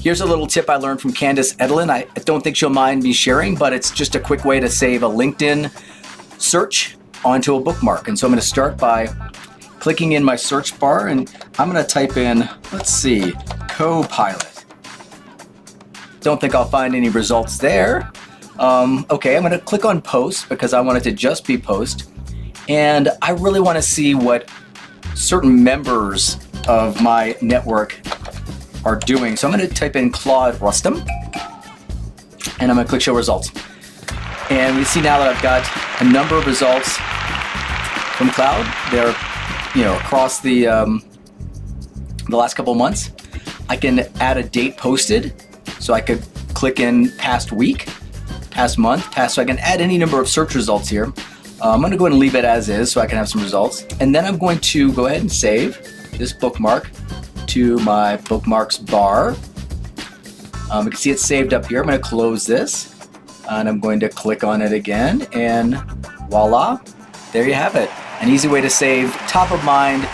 Here's a little tip I learned from Candace Edelin. I don't think she'll mind me sharing, but it's just a quick way to save a LinkedIn search onto a bookmark. And so I'm going to start by clicking in my search bar, and I'm going to type in, let's see, Copilot. Don't think I'll find any results there. Okay, I'm going to click on post because I want it to just be post. And I really want to see what certain members of my network are doing. So I'm going to type in Claude Rustum, and I'm going to click show results. And we see now that I've got a number of results from Cloud. They're, across the last couple of months. I can add a date posted, so I could click in past week, past month, so I can add any number of search results here. I'm going to go ahead and leave it as is so I can have some results. And then I'm going to go ahead and save this bookmark to my bookmarks bar. You can see it's saved up here. I'm going to close this, and I'm going to click on it again, and voila, there you have it. An easy way to save top of mind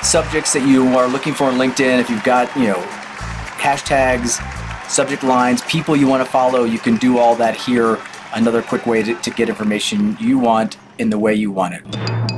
subjects that you are looking for on LinkedIn. If you've got, hashtags, subject lines, people you want to follow, you can do all that here. Another quick way to get information you want in the way you want it.